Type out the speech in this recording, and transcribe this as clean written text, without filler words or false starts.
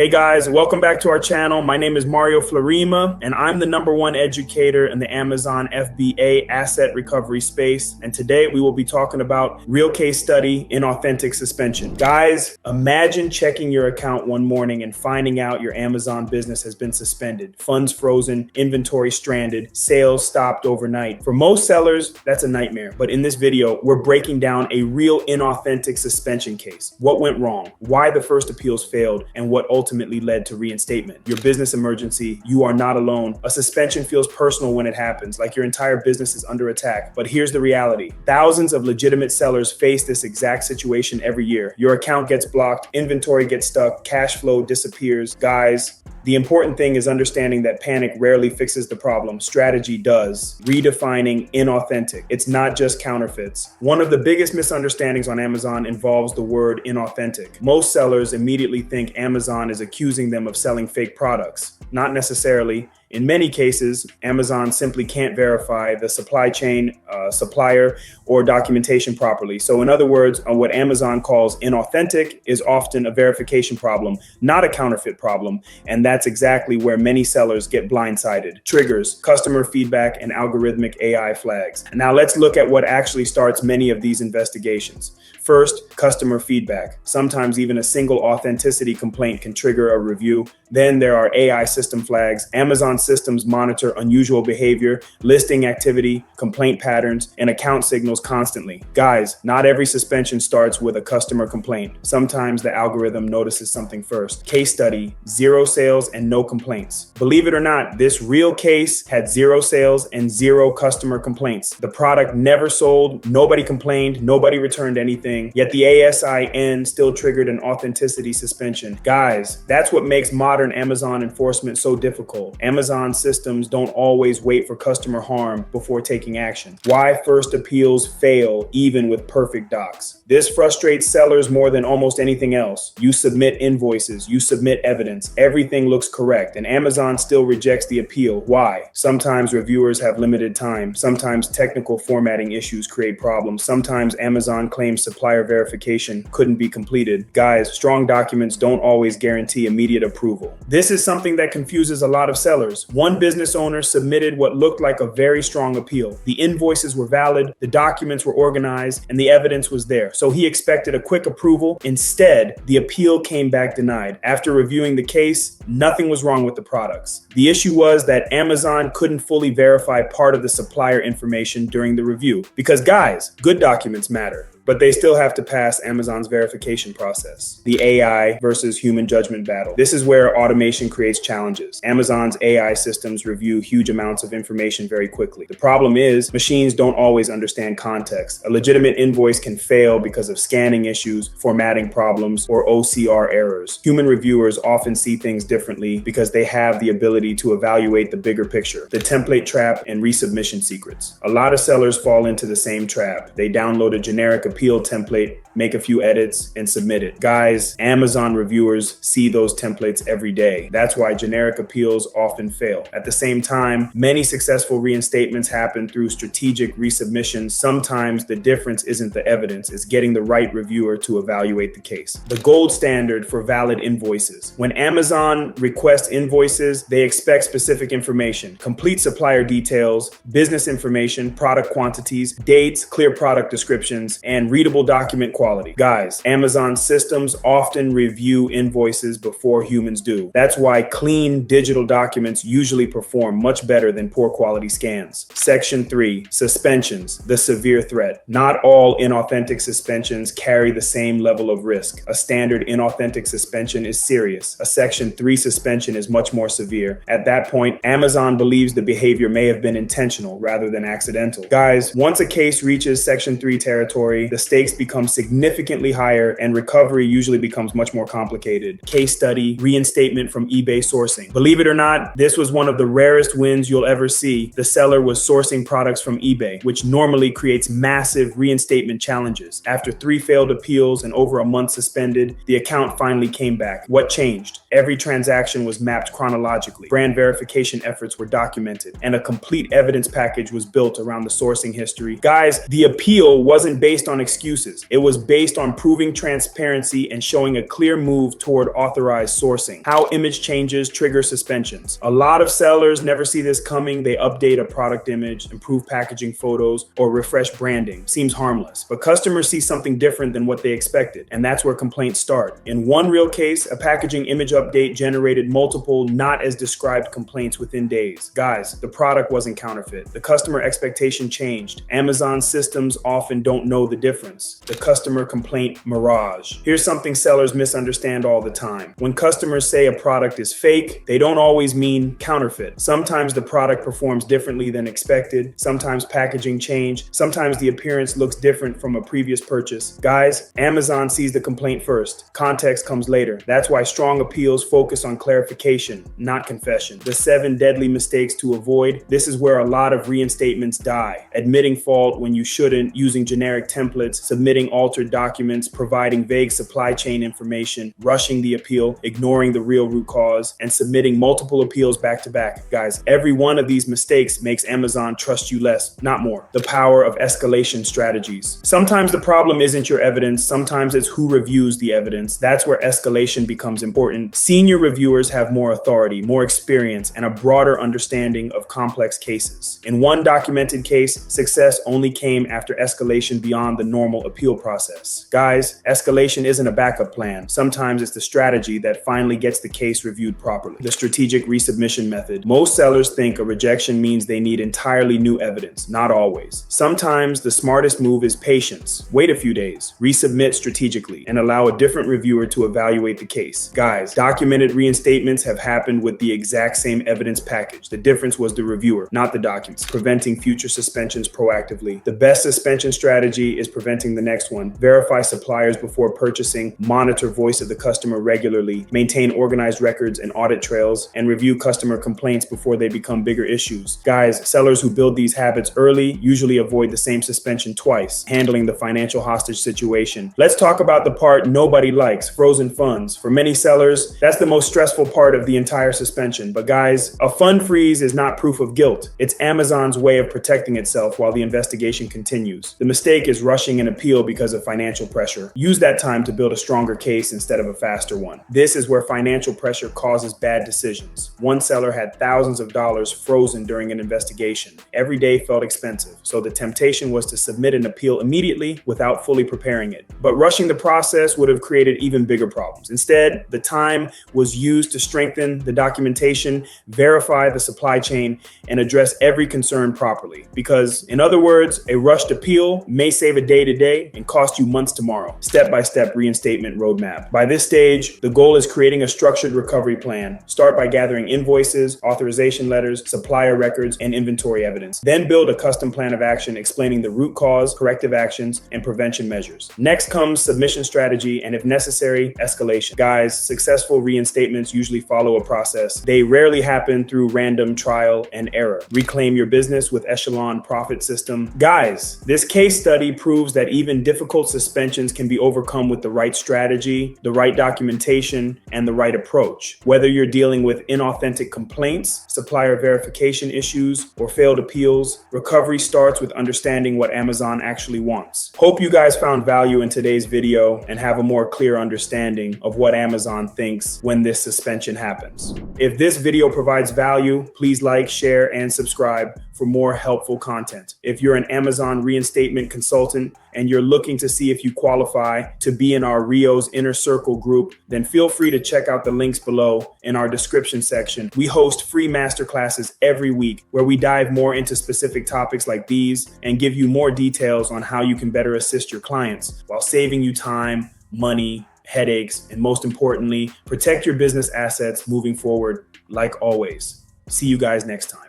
Hey guys, welcome back to our channel. My name is Mario Florima, and I'm the #1 educator in the Amazon FBA asset recovery space. And today we will be talking about real case study, inauthentic suspension. Guys, imagine checking your account one morning and finding out your Amazon business has been suspended, funds frozen, inventory stranded, sales stopped overnight. For most sellers, that's a nightmare. But in this video, we're breaking down a real inauthentic suspension case. What went wrong? Why the first appeals failed? And what ultimately led to reinstatement. Your business emergency, you are not alone. A suspension feels personal when it happens, like your entire business is under attack. But here's the reality. Thousands of legitimate sellers face this exact situation every year. Your account gets blocked, inventory gets stuck, cash flow disappears. Guys, the important thing is understanding that panic rarely fixes the problem. Strategy does. Redefining inauthentic. It's not just counterfeits. One of the biggest misunderstandings on Amazon involves the word inauthentic. Most sellers immediately think Amazon is accusing them of selling fake products. Not necessarily. In many cases, Amazon simply can't verify the supply chain, supplier, or documentation properly. So in other words, what Amazon calls inauthentic is often a verification problem, not a counterfeit problem. And that's exactly where many sellers get blindsided. Triggers, customer feedback, and algorithmic AI flags. Now let's look at what actually starts many of these investigations. First, customer feedback. Sometimes even a single authenticity complaint can trigger a review. Then there are AI system flags. Amazon systems monitor unusual behavior, listing activity, complaint patterns, and account signals constantly. Guys, not every suspension starts with a customer complaint. Sometimes the algorithm notices something first. Case study, 0 sales and no complaints. Believe it or not, this real case had 0 sales and 0 customer complaints. The product never sold, nobody complained, nobody returned anything, yet the ASIN still triggered an authenticity suspension. Guys, that's what makes modern Amazon enforcement so difficult. Amazon systems don't always wait for customer harm before taking action. Why first appeals fail even with perfect docs? This frustrates sellers more than almost anything else. You submit invoices, you submit evidence, everything looks correct, and Amazon still rejects the appeal. Why? Sometimes reviewers have limited time. Sometimes technical formatting issues create problems. Sometimes Amazon claims supplier verification couldn't be completed. Guys, strong documents don't always guarantee immediate approval. This is something that confuses a lot of sellers. One business owner submitted what looked like a very strong appeal. The invoices were valid, the documents were organized, and the evidence was there. So he expected a quick approval. Instead, the appeal came back denied. After reviewing the case, nothing was wrong with the products. The issue was that Amazon couldn't fully verify part of the supplier information during the review. Because guys, good documents matter, but they still have to pass Amazon's verification process. The AI versus human judgment battle. This is where automation creates challenges. Amazon's AI systems review huge amounts of information very quickly. The problem is machines don't always understand context. A legitimate invoice can fail because of scanning issues, formatting problems, or OCR errors. Human reviewers often see things differently because they have the ability to evaluate the bigger picture. The template trap and resubmission secrets. A lot of sellers fall into the same trap. They download a generic appeal template, make a few edits, and submit it. Guys, Amazon reviewers see those templates every day. That's why generic appeals often fail. At the same time, many successful reinstatements happen through strategic resubmissions. Sometimes the difference isn't the evidence, it's getting the right reviewer to evaluate the case. The gold standard for valid invoices. When Amazon requests invoices, they expect specific information, complete supplier details, business information, product quantities, dates, clear product descriptions, and readable document quality. Guys, Amazon systems often review invoices before humans do. That's why clean digital documents usually perform much better than poor quality scans. Section 3, suspensions, the severe threat. Not all inauthentic suspensions carry the same level of risk. A standard inauthentic suspension is serious. A Section 3 suspension is much more severe. At that point, Amazon believes the behavior may have been intentional rather than accidental. Guys, once a case reaches Section 3 territory, the stakes become significantly higher and recovery usually becomes much more complicated. Case study, reinstatement from eBay sourcing. Believe it or not, this was one of the rarest wins you'll ever see. The seller was sourcing products from eBay, which normally creates massive reinstatement challenges. After 3 failed appeals and over a month suspended, the account finally came back. What changed? Every transaction was mapped chronologically. Brand verification efforts were documented, and a complete evidence package was built around the sourcing history. Guys, the appeal wasn't based on on excuses. It was based on proving transparency and showing a clear move toward authorized sourcing. How image changes trigger suspensions. A lot of sellers never see this coming. They update a product image, improve packaging photos, or refresh branding. Seems harmless, but customers see something different than what they expected, and that's where complaints start. In one real case, a packaging image update generated multiple not as described complaints within days. Guys, the product wasn't counterfeit. The customer expectation changed. Amazon systems often don't know the difference. The customer complaint Mirage. Here's something sellers misunderstand all the time. When customers say a product is fake, they don't always mean counterfeit. Sometimes the product performs differently than expected. Sometimes packaging changed. Sometimes the appearance looks different from a previous purchase. Guys, Amazon sees the complaint first. Context comes later. That's why strong appeals focus on clarification, not confession. The 7 deadly mistakes to avoid. This is where a lot of reinstatements die. Admitting fault when you shouldn't, using generic templates, submitting altered documents, providing vague supply chain information, rushing the appeal, ignoring the real root cause, and submitting multiple appeals back to back. Guys, every one of these mistakes makes Amazon trust you less, not more. The power of escalation strategies. Sometimes the problem isn't your evidence, sometimes it's who reviews the evidence. That's where escalation becomes important. Senior reviewers have more authority, more experience, and a broader understanding of complex cases. In one documented case, success only came after escalation beyond the normal appeal process. Guys, escalation isn't a backup plan. Sometimes it's the strategy that finally gets the case reviewed properly. The strategic resubmission method. Most sellers think a rejection means they need entirely new evidence. Not always. Sometimes the smartest move is patience. Wait a few days, resubmit strategically, and allow a different reviewer to evaluate the case. Guys, documented reinstatements have happened with the exact same evidence package. The difference was the reviewer, not the documents. Preventing future suspensions proactively. The best suspension strategy is preventing the next one. Verify suppliers before purchasing, monitor voice of the customer regularly, maintain organized records and audit trails, and review customer complaints before they become bigger issues. Guys, sellers who build these habits early usually avoid the same suspension twice. Handling the financial hostage situation. Let's talk about the part nobody likes, frozen funds. For many sellers, that's the most stressful part of the entire suspension. But guys, a fund freeze is not proof of guilt. It's Amazon's way of protecting itself while the investigation continues. The mistake is rushing an appeal because of financial pressure. Use that time to build a stronger case instead of a faster one. This is where financial pressure causes bad decisions. One seller had thousands of dollars frozen during an investigation. Every day felt expensive, so the temptation was to submit an appeal immediately without fully preparing it. But rushing the process would have created even bigger problems. Instead, the time was used to strengthen the documentation, verify the supply chain, and address every concern properly. Because, in other words, a rushed appeal may save a day today and cost you months tomorrow. Step-by-step reinstatement roadmap. By this stage, the goal is creating a structured recovery plan. Start by gathering invoices, authorization letters, supplier records, and inventory evidence. Then build a custom plan of action explaining the root cause, corrective actions, and prevention measures. Next comes submission strategy and, if necessary, escalation. Guys, successful reinstatements usually follow a process. They rarely happen through random trial and error. Reclaim your business with Echelon profit system. Guys, this case study proves that even difficult suspensions can be overcome with the right strategy, the right documentation, and the right approach. Whether you're dealing with inauthentic complaints, supplier verification issues, or failed appeals, recovery starts with understanding what Amazon actually wants. Hope you guys found value in today's video and have a more clear understanding of what Amazon thinks when this suspension happens. If this video provides value, please like, share, and subscribe for more helpful content. If you're an Amazon reinstatement consultant and you're looking to see if you qualify to be in our Rios Inner Circle group, then feel free to check out the links below in our description section. We host free masterclasses every week where we dive more into specific topics like these and give you more details on how you can better assist your clients while saving you time, money, headaches, and most importantly, protect your business assets moving forward like always. See you guys next time.